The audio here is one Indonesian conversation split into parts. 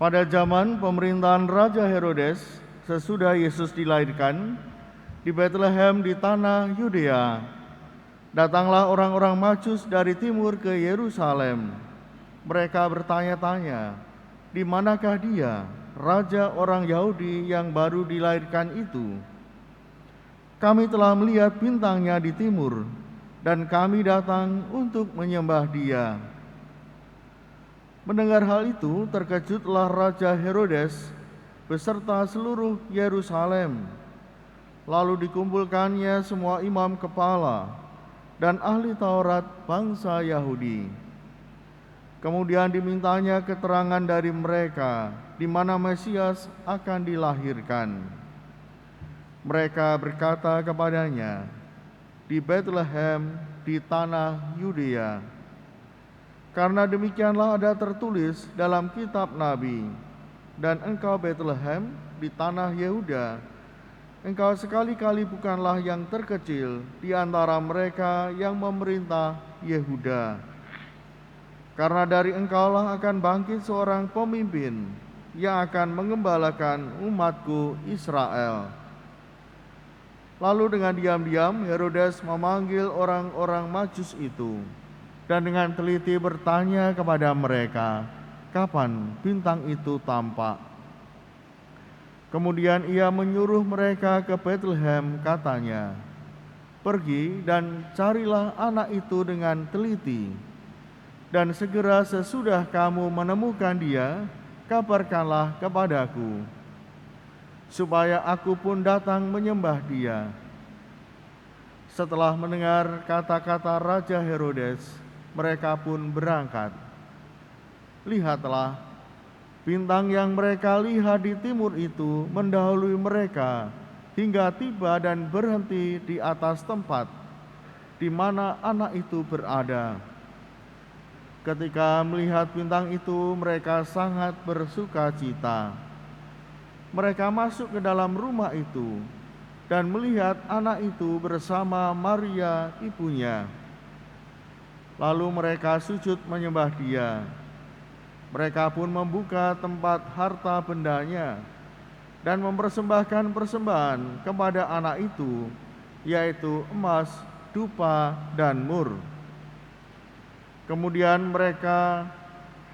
Pada zaman pemerintahan Raja Herodes, sesudah Yesus dilahirkan di Bethlehem di tanah Yudea, datanglah orang-orang Majus dari timur ke Yerusalem. Mereka bertanya-tanya, di manakah dia, Raja orang Yahudi yang baru dilahirkan itu? Kami telah melihat bintangnya di timur, dan kami datang untuk menyembah dia. Mendengar hal itu, terkejutlah Raja Herodes beserta seluruh Yerusalem. Lalu dikumpulkannya semua imam kepala dan ahli Taurat bangsa Yahudi. Kemudian dimintanya keterangan dari mereka di mana Mesias akan dilahirkan. Mereka berkata kepadanya, di Bethlehem di tanah Yudea. Karena demikianlah ada tertulis dalam kitab Nabi, dan engkau Bethlehem di tanah Yehuda, engkau sekali-kali bukanlah yang terkecil di antara mereka yang memerintah Yehuda. Karena dari engkaulah akan bangkit seorang pemimpin yang akan mengembalakan umatku Israel. Lalu dengan diam-diam Herodes memanggil orang-orang Majus itu, dan dengan teliti bertanya kepada mereka, kapan bintang itu tampak. Kemudian ia menyuruh mereka ke Bethlehem, katanya, pergi dan carilah anak itu dengan teliti, dan segera sesudah kamu menemukan dia, kabarkanlah kepadaku, supaya aku pun datang menyembah dia. Setelah mendengar kata-kata Raja Herodes, mereka pun berangkat. Lihatlah, bintang yang mereka lihat di timur itu mendahului mereka hingga tiba dan berhenti di atas tempat di mana anak itu berada. Ketika melihat bintang itu, mereka sangat bersuka cita. Mereka masuk ke dalam rumah itu dan melihat anak itu bersama Maria ibunya. Lalu mereka sujud menyembah dia. Mereka pun membuka tempat harta bendanya dan mempersembahkan persembahan kepada anak itu, yaitu emas, dupa, dan mur. Kemudian mereka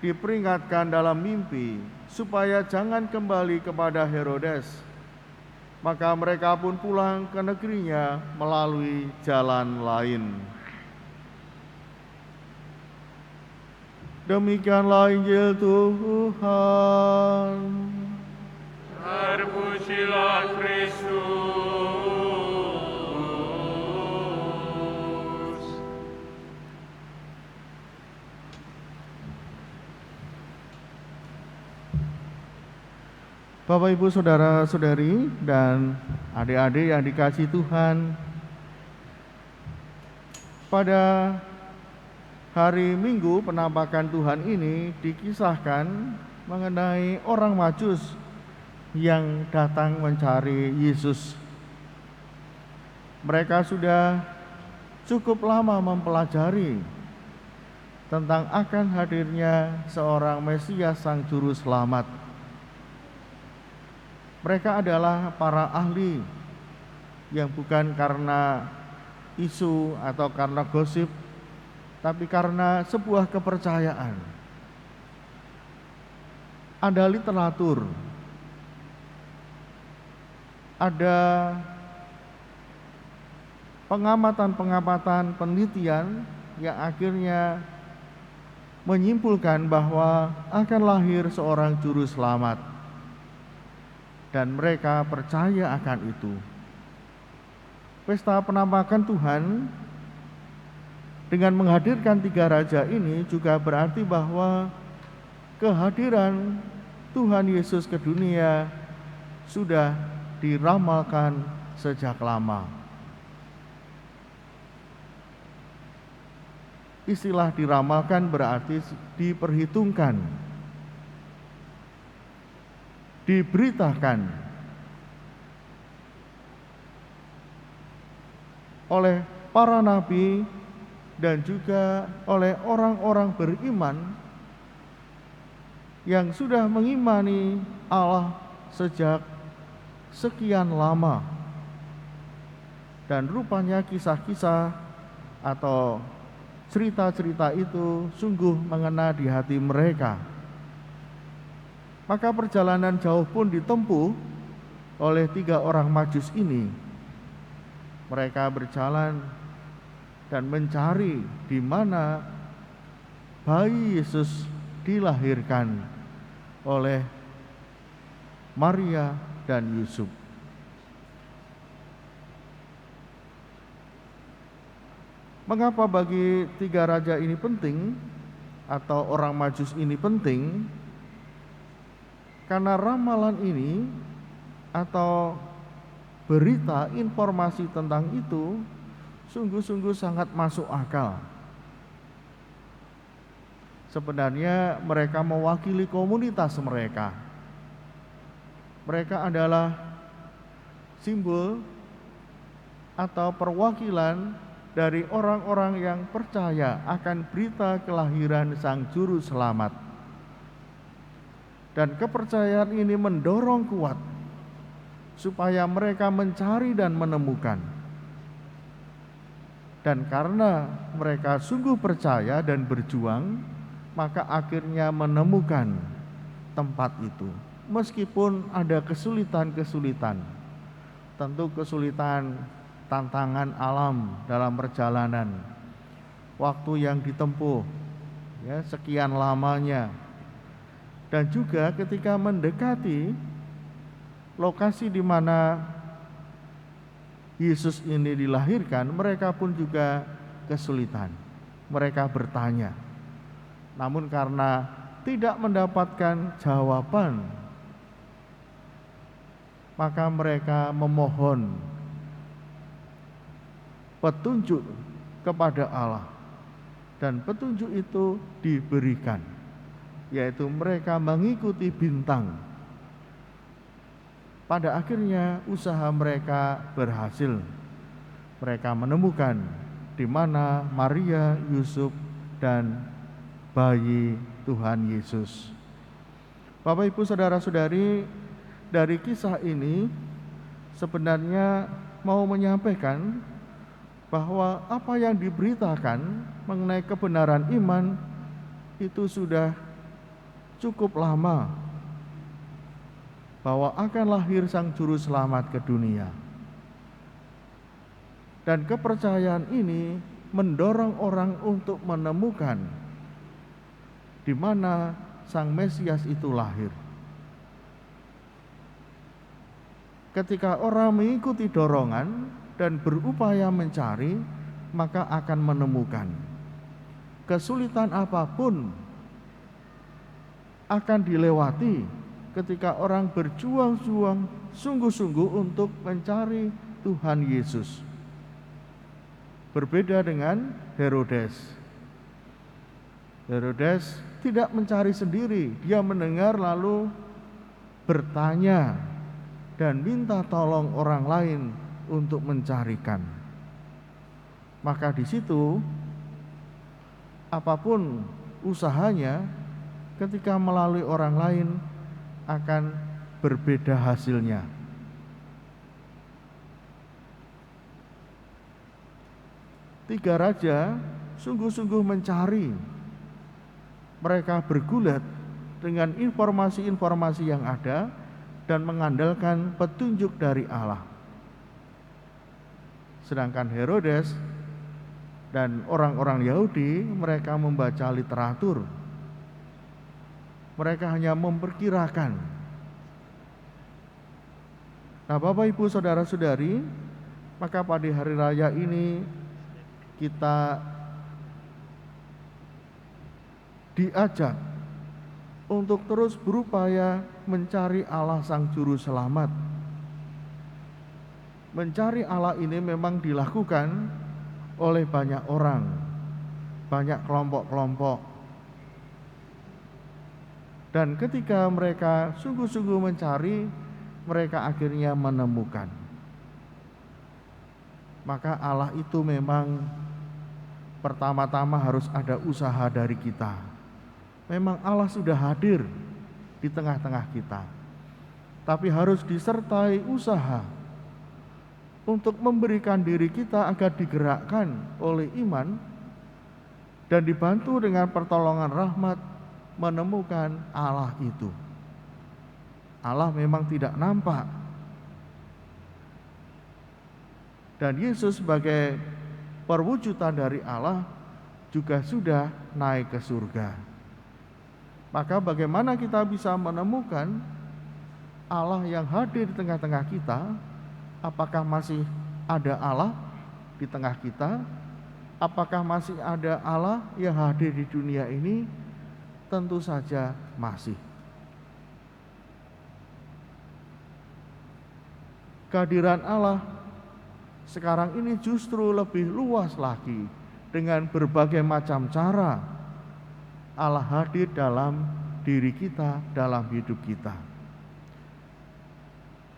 diperingatkan dalam mimpi supaya jangan kembali kepada Herodes. Maka mereka pun pulang ke negerinya melalui jalan lain. Demikianlah Injil Tuhan. Terpujilah Kristus. Bapak, Ibu, Saudara-saudari, dan adik-adik yang dikasihi Tuhan, pada hari Minggu penampakan Tuhan ini dikisahkan mengenai orang Majus yang datang mencari Yesus. Mereka sudah cukup lama mempelajari tentang akan hadirnya seorang Mesias Sang Juru Selamat. Mereka adalah para ahli yang bukan karena isu atau karena gosip, tapi karena sebuah kepercayaan. Ada literatur, ada pengamatan-pengamatan penelitian yang akhirnya menyimpulkan bahwa akan lahir seorang juru selamat, dan mereka percaya akan itu. Pesta penampakan Tuhan dengan menghadirkan 3 raja ini juga berarti bahwa kehadiran Tuhan Yesus ke dunia sudah diramalkan sejak lama. Istilah diramalkan berarti diperhitungkan, diberitakan oleh para nabi dan juga oleh orang-orang beriman yang sudah mengimani Allah sejak sekian lama. Dan rupanya kisah-kisah atau cerita-cerita itu sungguh mengena di hati mereka. Maka perjalanan jauh pun ditempuh oleh 3 orang Majus ini. Mereka berjalan dan mencari di mana bayi Yesus dilahirkan oleh Maria dan Yusuf. Mengapa bagi 3 raja ini penting atau orang Majus ini penting? Karena ramalan ini atau berita informasi tentang itu sungguh-sungguh sangat masuk akal. Sebenarnya mereka mewakili komunitas mereka. Mereka adalah simbol atau perwakilan dari orang-orang yang percaya akan berita kelahiran Sang Juru Selamat. Dan kepercayaan ini mendorong kuat supaya mereka mencari dan menemukan. Dan karena mereka sungguh percaya dan berjuang, maka akhirnya menemukan tempat itu. Meskipun ada kesulitan-kesulitan, tentu kesulitan tantangan alam dalam perjalanan, waktu yang ditempuh, ya, sekian lamanya. Dan juga ketika mendekati lokasi di mana Yesus ini dilahirkan, mereka pun juga kesulitan. Mereka bertanya. Namun karena tidak mendapatkan jawaban, maka mereka memohon petunjuk kepada Allah. Dan petunjuk itu diberikan, yaitu mereka mengikuti bintang. Pada akhirnya usaha mereka berhasil. Mereka menemukan di mana Maria, Yusuf, dan bayi Tuhan Yesus. Bapak, Ibu, saudara-saudari, dari kisah ini sebenarnya mau menyampaikan bahwa apa yang diberitakan mengenai kebenaran iman itu sudah cukup lama, bahwa akan lahir Sang Juru Selamat ke dunia. Dan kepercayaan ini mendorong orang untuk menemukan di mana Sang Mesias itu lahir. Ketika orang mengikuti dorongan dan berupaya mencari, maka akan menemukan. Kesulitan apapun akan dilewati ketika orang berjuang-juang sungguh-sungguh untuk mencari Tuhan Yesus. Berbeda dengan Herodes. Herodes tidak mencari sendiri, dia mendengar lalu bertanya dan minta tolong orang lain untuk mencarikan. Maka di situ apapun usahanya, ketika melalui orang lain akan berbeda hasilnya. Tiga raja sungguh-sungguh mencari. Mereka bergulat dengan informasi-informasi yang ada dan mengandalkan petunjuk dari Allah. Sedangkan Herodes dan orang-orang Yahudi, mereka membaca literatur. Mereka hanya memperkirakan. Nah, Bapak, Ibu, saudara-saudari, maka pada hari raya ini kita diajak untuk terus berupaya mencari Allah Sang Juru Selamat. Mencari Allah ini memang dilakukan oleh banyak orang, banyak kelompok-kelompok. Dan ketika mereka sungguh-sungguh mencari, mereka akhirnya menemukan. Maka Allah itu memang pertama-tama harus ada usaha dari kita. Memang Allah sudah hadir di tengah-tengah kita. Tapi harus disertai usaha untuk memberikan diri kita agar digerakkan oleh iman dan dibantu dengan pertolongan rahmat menemukan Allah itu. Allah memang tidak nampak, dan Yesus sebagai perwujudan dari Allah juga sudah naik ke surga. Maka bagaimana kita bisa menemukan Allah yang hadir di tengah-tengah kita? Apakah masih ada Allah di tengah kita? Apakah masih ada Allah yang hadir di dunia ini? Tentu saja masih. Kehadiran Allah sekarang ini justru lebih luas lagi, dengan berbagai macam cara Allah hadir dalam diri kita, dalam hidup kita.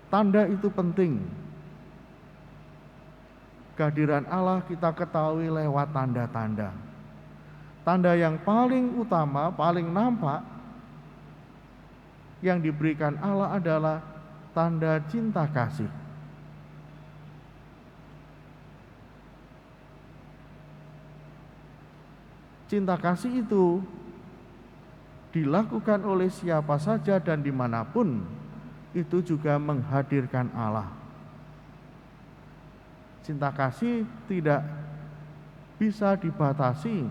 Tanda itu penting. Kehadiran Allah kita ketahui lewat tanda-tanda. Tanda yang paling utama, paling nampak yang diberikan Allah adalah tanda cinta kasih. Cinta kasih itu dilakukan oleh siapa saja dan dimanapun, itu juga menghadirkan Allah. Cinta kasih tidak bisa dibatasi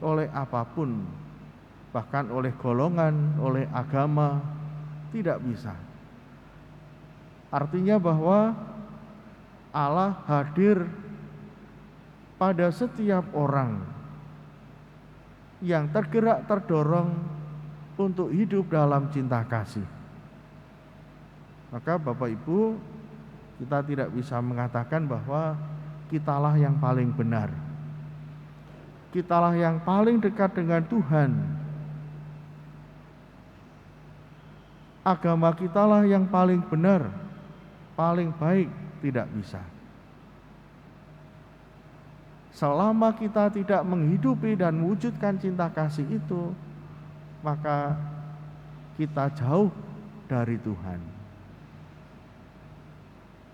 oleh apapun, bahkan oleh golongan, oleh agama, tidak bisa. Artinya bahwa Allah hadir pada setiap orang yang tergerak, terdorong untuk hidup dalam cinta kasih. Maka Bapak Ibu, kita tidak bisa mengatakan bahwa kitalah yang paling benar, kitalah yang paling dekat dengan Tuhan, agama kitalah yang paling benar, paling baik. Tidak bisa. Selama kita tidak menghidupi dan mewujudkan cinta kasih itu, maka kita jauh dari Tuhan.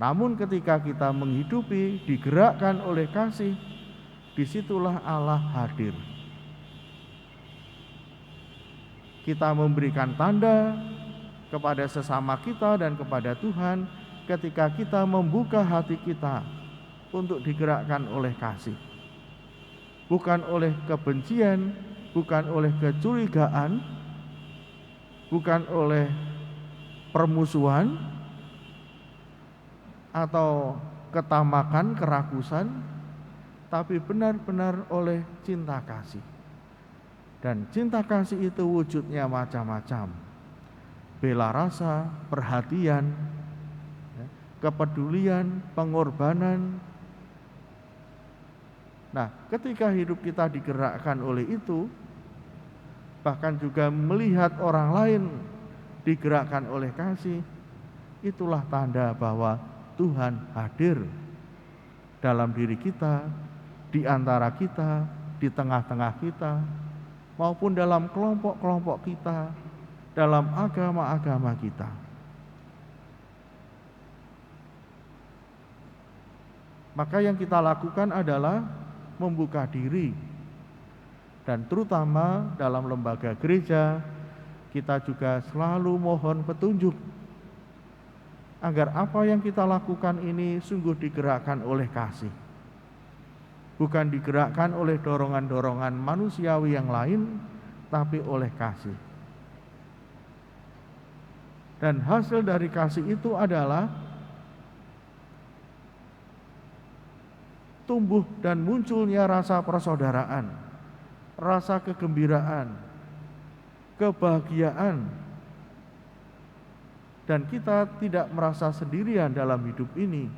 Namun ketika kita menghidupi, digerakkan oleh kasih, disitulah Allah hadir. Kita memberikan tanda kepada sesama kita dan kepada Tuhan ketika kita membuka hati kita untuk digerakkan oleh kasih. Bukan oleh kebencian, bukan oleh kecurigaan, bukan oleh permusuhan atau ketamakan, kerakusan, tapi benar-benar oleh cinta kasih. Dan cinta kasih itu wujudnya macam-macam. Bela rasa, perhatian, kepedulian, pengorbanan. Nah, ketika hidup kita digerakkan oleh itu, bahkan juga melihat orang lain digerakkan oleh kasih, itulah tanda bahwa Tuhan hadir dalam diri kita, di antara kita, di tengah-tengah kita, maupun dalam kelompok-kelompok kita, dalam agama-agama kita. Maka yang kita lakukan adalah membuka diri, dan terutama dalam lembaga gereja kita juga selalu mohon petunjuk agar apa yang kita lakukan ini sungguh digerakkan oleh kasih, bukan digerakkan oleh dorongan-dorongan manusiawi yang lain, tapi oleh kasih. Dan hasil dari kasih itu adalah tumbuh dan munculnya rasa persaudaraan, rasa kegembiraan, kebahagiaan, dan kita tidak merasa sendirian dalam hidup ini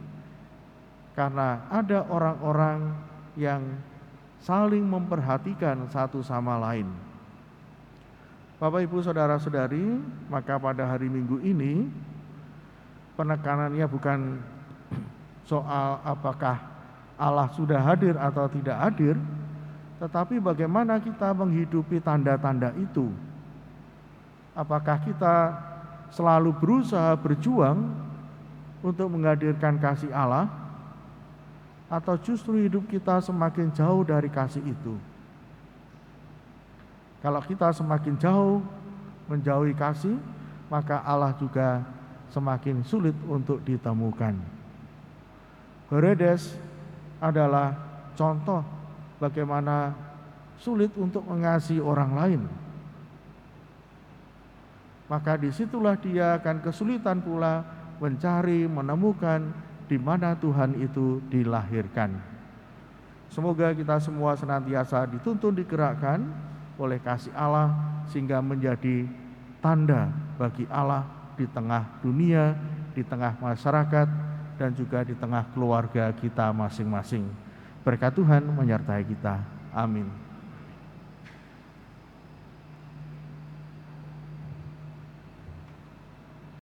karena ada orang-orang yang saling memperhatikan satu sama lain. Bapak Ibu saudara-saudari, maka pada hari Minggu ini penekanannya bukan soal apakah Allah sudah hadir atau tidak hadir, tetapi bagaimana kita menghidupi tanda-tanda itu. Apakah kita selalu berusaha berjuang untuk menghadirkan kasih Allah, atau justru hidup kita semakin jauh dari kasih itu? Kalau kita semakin jauh menjauhi kasih, maka Allah juga semakin sulit untuk ditemukan. Herodes adalah contoh bagaimana sulit untuk mengasihi orang lain. Maka disitulah dia akan kesulitan pula mencari, menemukan di mana Tuhan itu dilahirkan. Semoga kita semua senantiasa dituntun, digerakkan oleh kasih Allah, sehingga menjadi tanda bagi Allah di tengah dunia, di tengah masyarakat, dan juga di tengah keluarga kita masing-masing. Berkat Tuhan menyertai kita. Amin.